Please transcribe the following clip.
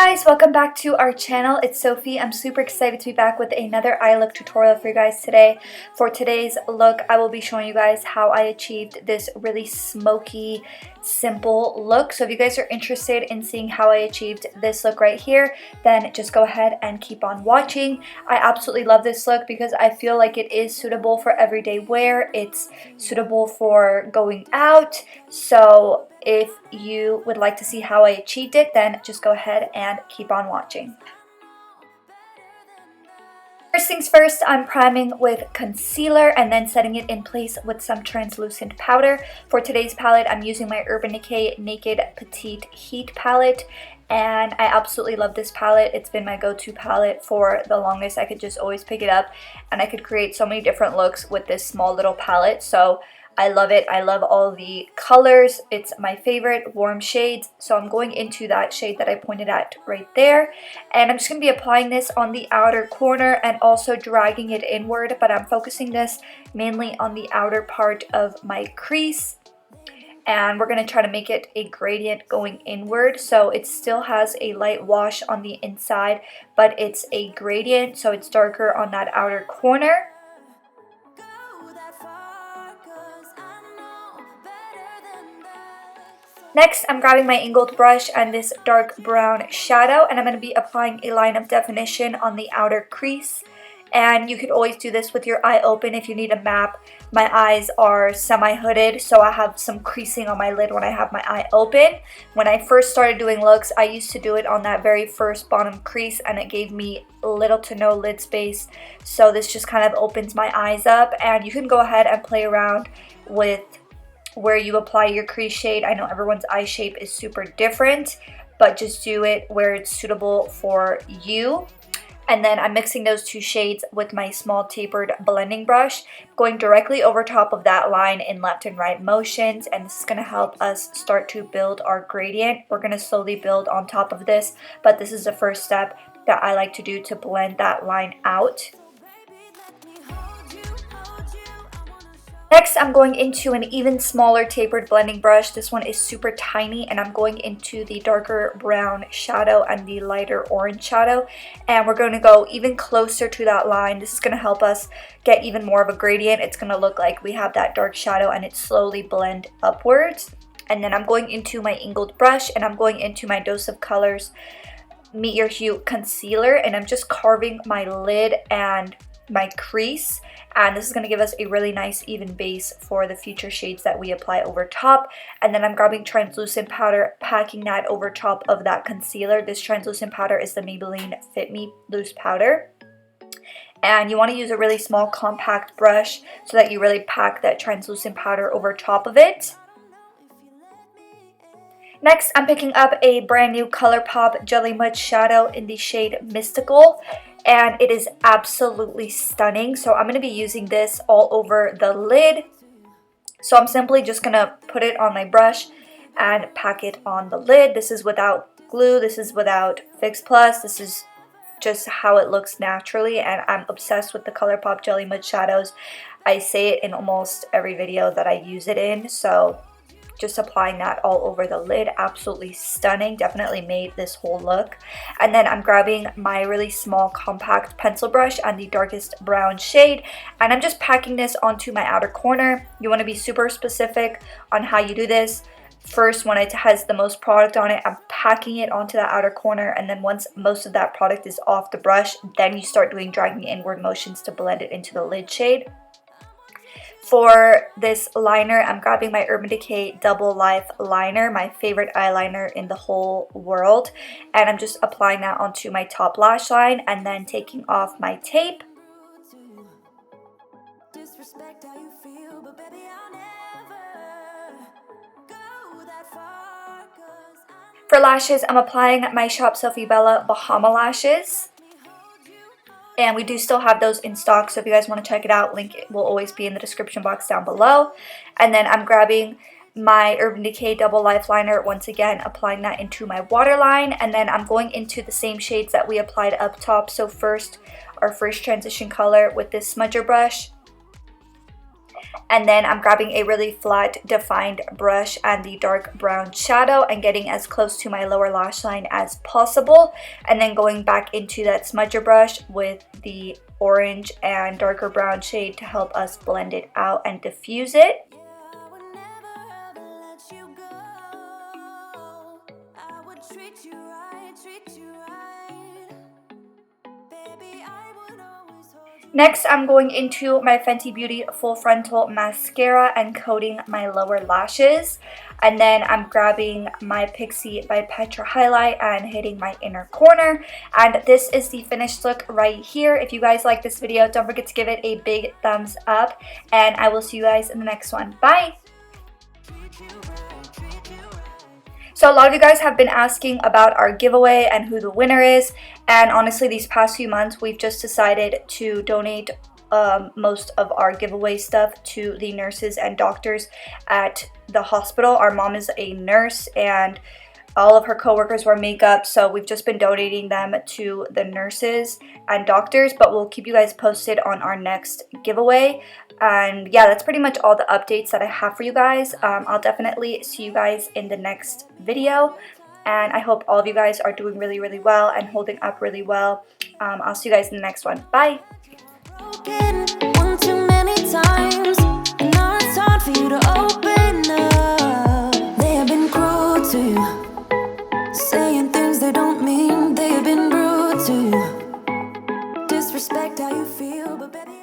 guys, welcome back to our channel. It's Sophie. I'm super excited to be back with another eye look tutorial for you guys today. For today's look, I will be showing you guys how I achieved this really smoky, simple look. So if you guys are interested in seeing how I achieved this look right here, then just go ahead and keep on watching. I absolutely love this look because I feel like it is suitable for everyday wear. It's suitable for going out. So if you would like to see how I achieved it, then just go ahead and keep on watching. First things first, I'm priming with concealer and then setting it in place with some translucent powder. For today's palette, I'm using my Urban Decay Naked Petite Heat palette. And I absolutely love this palette. It's been my go-to palette for the longest. I could just always pick it up and I could create so many different looks with this small little palette. So I love it. I love all the colors. It's my favorite warm shades. So I'm going into that shade that I pointed at right there. And I'm just going to be applying this on the outer corner and also dragging it inward. But I'm focusing this mainly on the outer part of my crease. And we're going to try to make it a gradient going inward. So it still has a light wash on the inside, but it's a gradient. So it's darker on that outer corner. Next, I'm grabbing my angled brush and this dark brown shadow, and I'm going to be applying a line of definition on the outer crease. And you could always do this with your eye open if you need a map. My eyes are semi-hooded, so I have some creasing on my lid when I have my eye open. When I first started doing looks, I used to do it on that very first bottom crease, and it gave me little to no lid space. So this just kind of opens my eyes up, and you can go ahead and play around with where you apply your crease shade. I know everyone's eye shape is super different, but just do it where it's suitable for you. And then I'm mixing those two shades with my small tapered blending brush, going directly over top of that line in left and right motions, and this is going to help us start to build our gradient. We're going to slowly build on top of this, but this is the first step that I like to do to blend that line out. Next, I'm going into an even smaller tapered blending brush. This one is super tiny, and I'm going into the darker brown shadow and the lighter orange shadow. And we're going to go even closer to that line. This is going to help us get even more of a gradient. It's going to look like we have that dark shadow and it slowly blend upwards. And then I'm going into my angled brush and I'm going into my Dose of Colors Meet Your Hue concealer, and I'm just carving my lid and my crease, and this is going to give us a really nice even base for the future shades that we apply over top. And then I'm grabbing translucent powder, packing that over top of that concealer. This translucent powder is the Maybelline Fit Me loose powder, and you want to use a really small compact brush so that you really pack that translucent powder over top of it. Next, I'm picking up a brand new Colourpop Jelly Mud shadow in the shade Mystical, and it is absolutely stunning. So I'm going to be using this all over the lid. So I'm simply just going to put it on my brush and pack it on the lid. This is without glue. This is without Fix Plus. This is just how it looks naturally, and I'm obsessed with the Colourpop Jelly Mud shadows. I say it in almost every video that I use it in, so just applying that all over the lid, absolutely stunning. Definitely made this whole look. And then I'm grabbing my really small compact pencil brush and the darkest brown shade, and I'm just packing this onto my outer corner. You want to be super specific on how you do this. First, when it has the most product on it, I'm packing it onto that outer corner, and then once most of that product is off the brush, then you start doing dragging inward motions to blend it into the lid shade. For this liner, I'm grabbing my Urban Decay Double Life liner, my favorite eyeliner in the whole world. And I'm just applying that onto my top lash line and then taking off my tape. For lashes, I'm applying my Shop Sofie Bella Bahama lashes. And we do still have those in stock, so if you guys want to check it out, link will always be in the description box down below. And then I'm grabbing my Urban Decay Double Life liner, once again applying that into my waterline, and then I'm going into the same shades that we applied up top. So first, our first transition color with this smudger brush, And then I'm grabbing a really flat defined brush and the dark brown shadow and getting as close to my lower lash line as possible. And then going back into that smudger brush with the orange and darker brown shade to help us blend it out and diffuse it. Next, I'm going into my Fenty Beauty Full Frontal Mascara and coating my lower lashes. And then I'm grabbing my Pixi by Petra highlight and hitting my inner corner. And this is the finished look right here. If you guys like this video, don't forget to give it a big thumbs up. And I will see you guys in the next one. Bye! So a lot of you guys have been asking about our giveaway and who the winner is, and honestly these past few months we've just decided to donate most of our giveaway stuff to the nurses and doctors at the hospital. Our mom is a nurse and all of her coworkers wear makeup, so we've just been donating them to the nurses and doctors, but we'll keep you guys posted on our next giveaway. And yeah, that's pretty much all the updates that I have for you guys. I'll definitely see you guys in the next video, and I hope all of you guys are doing really, really well and holding up really well. I'll see you guys in the next one. Bye! One too many times, and now it's hard for you to open up. They have been cruel to you, saying things they don't mean. They have been rude to you, disrespect how you feel, but baby